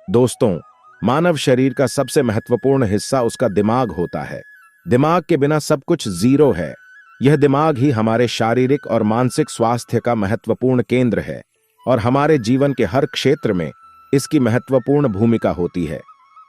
दोस्तों, मानव शरीर का सबसे महत्वपूर्ण हिस्सा उसका दिमाग होता है। दिमाग के बिना सब कुछ जीरो है। यह दिमाग ही हमारे शारीरिक और मानसिक स्वास्थ्य का महत्वपूर्ण केंद्र है और हमारे जीवन के हर क्षेत्र में इसकी महत्वपूर्ण भूमिका होती है।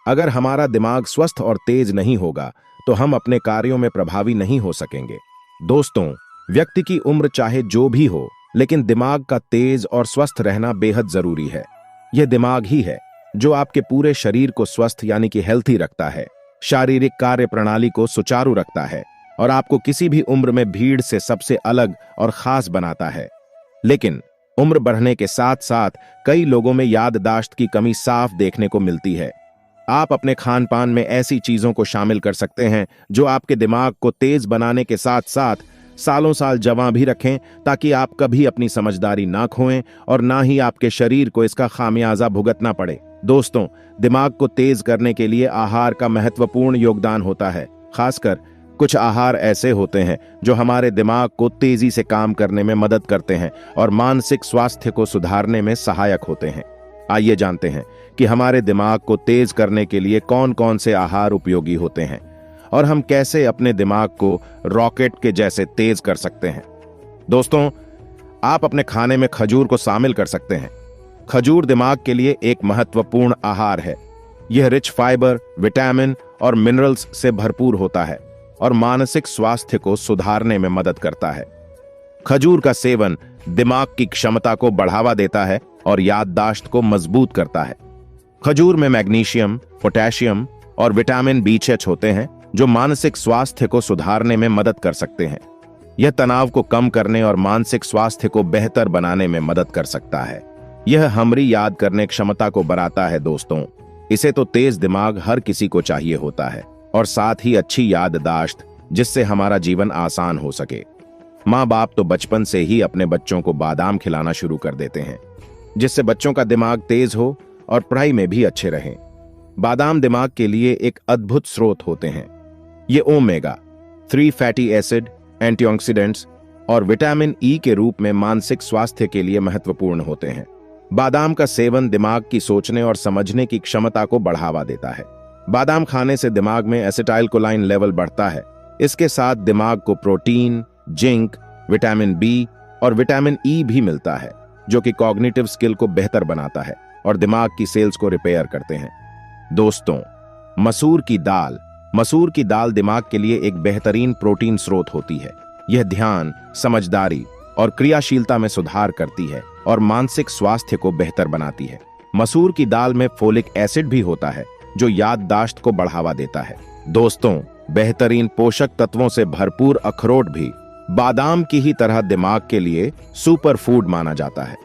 अगर हमारा दिमाग स्वस्थ और तेज नहीं होगा तो हम अपने कार्यों में प्रभावी नहीं हो सकेंगे। दोस्तों, व्यक्ति की उम्र चाहे जो भी हो, लेकिन दिमाग का तेज और स्वस्थ रहना बेहद जरूरी है। यह दिमाग ही है जो आपके पूरे शरीर को स्वस्थ यानी कि हेल्थी रखता है, शारीरिक कार्य प्रणाली को सुचारू रखता है और आपको किसी भी उम्र में भीड़ से सबसे अलग और खास बनाता है। लेकिन उम्र बढ़ने के साथ साथ कई लोगों में याददाश्त की कमी साफ देखने को मिलती है। आप अपने खान पान में ऐसी चीजों को शामिल कर सकते हैं जो आपके दिमाग को तेज बनाने के साथ साथ सालों साल जवां भी रखें, ताकि आप कभी अपनी समझदारी ना खोएं और ना ही आपके शरीर को इसका खामियाजा भुगतना पड़े। दोस्तों, दिमाग को तेज करने के लिए आहार का महत्वपूर्ण योगदान होता है। खासकर कुछ आहार ऐसे होते हैं जो हमारे दिमाग को तेजी से काम करने में मदद करते हैं और मानसिक स्वास्थ्य को सुधारने में सहायक होते हैं। आइए जानते हैं कि हमारे दिमाग को तेज करने के लिए कौन कौन से आहार उपयोगी होते हैं और हम कैसे अपने दिमाग को रॉकेट के जैसे तेज कर सकते हैं। दोस्तों, आप अपने खाने में खजूर को शामिल कर सकते हैं। खजूर दिमाग के लिए एक महत्वपूर्ण आहार है। यह रिच फाइबर, विटामिन और मिनरल्स से भरपूर होता है और मानसिक स्वास्थ्य को सुधारने में मदद करता है। खजूर का सेवन दिमाग की क्षमता को बढ़ावा देता है और याददाश्त को मजबूत करता है। खजूर में मैग्नीशियम, पोटेशियम और विटामिन B6 होते हैं जो मानसिक स्वास्थ्य को सुधारने में मदद कर सकते हैं। यह तनाव को कम करने और मानसिक स्वास्थ्य को बेहतर बनाने में मदद कर सकता है। यह हमारी याद करने क्षमता को बढ़ाता है। दोस्तों, इसे तो तेज दिमाग हर किसी को चाहिए होता है और साथ ही अच्छी याददाश्त, जिससे हमारा जीवन आसान हो सके। माँ बाप तो बचपन से ही अपने बच्चों को बादाम खिलाना शुरू कर देते हैं, जिससे बच्चों का दिमाग तेज हो और पढ़ाई में भी अच्छे रहें। बादाम दिमाग के लिए एक अद्भुत स्रोत होते हैं। ये ओमेगा 3 फैटी एसिड, एंटीऑक्सीडेंट्स और विटामिन E के रूप में मानसिक स्वास्थ्य के लिए महत्वपूर्ण होते हैं। बादाम का सेवन दिमाग की सोचने और समझने की क्षमता को बढ़ावा देता है। बादाम खाने से दिमाग में एसिटाइलकोलाइन लेवल बढ़ता है। इसके साथ दिमाग को प्रोटीन, जिंक, विटामिन B और विटामिन E भी मिलता है, जो कि कॉग्निटिव स्किल को बेहतर बनाता है और दिमाग की सेल्स को रिपेयर करते हैं। दोस्तों, मसूर की दाल दिमाग के लिए एक बेहतरीन प्रोटीन स्रोत होती है। यह ध्यान, समझदारी और क्रियाशीलता में सुधार करती है और मानसिक स्वास्थ्य को बेहतर बनाती है। मसूर की दाल में फोलिक एसिड भी होता है जो याददाश्त को बढ़ावा देता है। दोस्तों, बेहतरीन पोषक तत्वों से भरपूर अखरोट भी बादाम की ही तरह दिमाग के लिए सुपर फूड माना जाता है।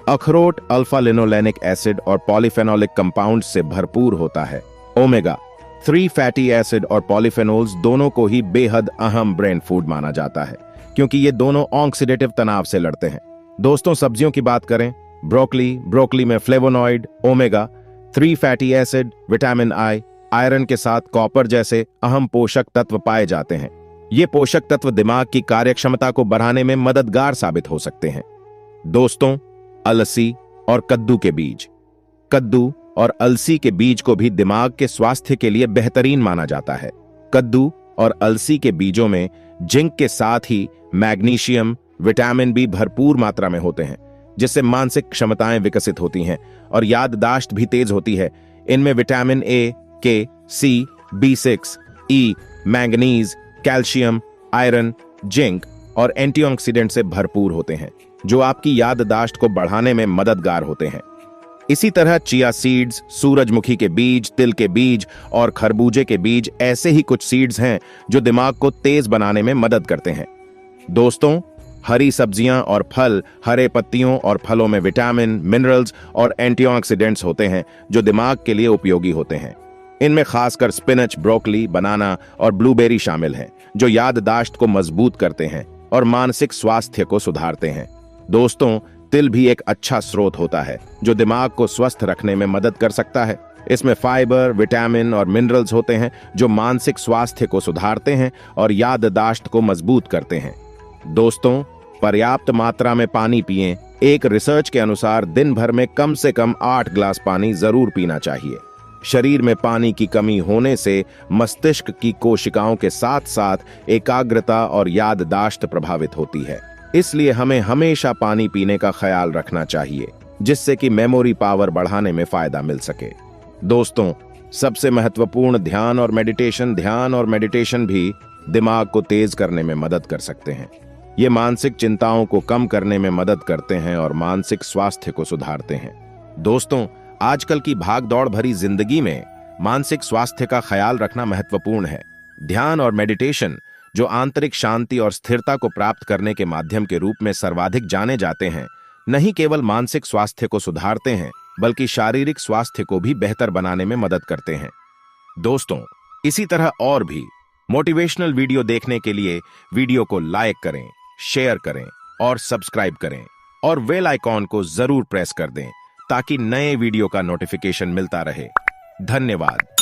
अखरोट अल्फा लिनोलेनिक एसिड और पॉलीफेनोलिक कंपाउंड से भरपूर होता है। ओमेगा 3 फैटी एसिड और पॉलीफेनोल्स दोनों को ही बेहद अहम ब्रेन फूड माना जाता है, क्योंकि ये दोनों ऑक्सीडेटिव तनाव से लड़ते हैं। दोस्तों, सब्जियों की बात करें, ब्रोकली में flavonoid, omega 3 fatty acid, vitamin I, iron के साथ कॉपर जैसे अहम पोषक तत्व पाए जाते हैं। ये पोषक तत्व दिमाग की कार्यक्षमता को बढ़ाने में मददगार साबित हो सकते हैं। दोस्तों, अलसी और कद्दू के बीज, कद्दू और अलसी के बीज को भी दिमाग के स्वास्थ्य के लिए बेहतरीन माना जाता है। कद्दू और अलसी के बीजों में जिंक के साथ ही मैग्नीशियम, विटामिन B भरपूर मात्रा में होते हैं, जिससे मानसिक क्षमताएं विकसित होती हैं और याददाश्त भी तेज होती है। इनमें vitamin A, K, C, B6, E, manganese, calcium, iron, zinc और एंटीऑक्सीडेंट से भरपूर होते हैं, जो आपकी याददाश्त को बढ़ाने में मददगार होते हैं। इसी तरह चिया सीड्स, सूरजमुखी के बीज, तिल के बीज और खरबूजे के बीज ऐसे ही कुछ सीड्स हैं जो दिमाग को तेज बनाने में मदद करते हैं। दोस्तों, हरी सब्जियां और फल, हरे पत्तियों और फलों में विटामिन, मिनरल्स और एंटीऑक्सीडेंट्स होते हैं जो दिमाग के लिए उपयोगी होते हैं। इनमें खासकर स्पिनच, ब्रोकली, बनाना और ब्लूबेरी शामिल हैं, जो याददाश्त को मजबूत करते हैं और मानसिक स्वास्थ्य को सुधारते हैं। दोस्तों, तिल भी एक अच्छा स्रोत होता है जो दिमाग को स्वस्थ रखने में मदद कर सकता है। इसमें फाइबर, विटामिन और मिनरल्स होते हैं जो मानसिक स्वास्थ्य को सुधारते हैं और याददाश्त को मजबूत करते हैं। दोस्तों, पर्याप्त मात्रा में पानी पिएं एक रिसर्च के अनुसार दिन भर में कम से कम 8 ग्लास पानी जरूर पीना चाहिए। शरीर में पानी की कमी होने से मस्तिष्क की कोशिकाओं के साथ साथ एकाग्रता और याददाश्त प्रभावित होती है। इसलिए हमें हमेशा पानी पीने का ख्याल रखना चाहिए, जिससे कि मेमोरी पावर बढ़ाने में फायदा मिल सके। दोस्तों, सबसे महत्वपूर्ण ध्यान और मेडिटेशन भी दिमाग को तेज करने में मदद कर सकते हैं। ये मानसिक चिंताओं को कम करने में मदद करते हैं और मानसिक स्वास्थ्य को सुधारते हैं। दोस्तों, आजकल की भागदौड़ भरी जिंदगी में मानसिक स्वास्थ्य का ख्याल रखना महत्वपूर्ण है। ध्यान और मेडिटेशन, जो आंतरिक शांति और स्थिरता को प्राप्त करने के माध्यम के रूप में सर्वाधिक जाने जाते हैं, नहीं केवल मानसिक स्वास्थ्य को सुधारते हैं बल्कि शारीरिक स्वास्थ्य को भी बेहतर बनाने में मदद करते हैं। दोस्तों, इसी तरह और भी मोटिवेशनल वीडियो देखने के लिए वीडियो को लाइक करें, शेयर करें और सब्सक्राइब करें और बेल आइकॉन को जरूर प्रेस कर दें ताकि नए वीडियो का नोटिफिकेशन मिलता रहे। धन्यवाद।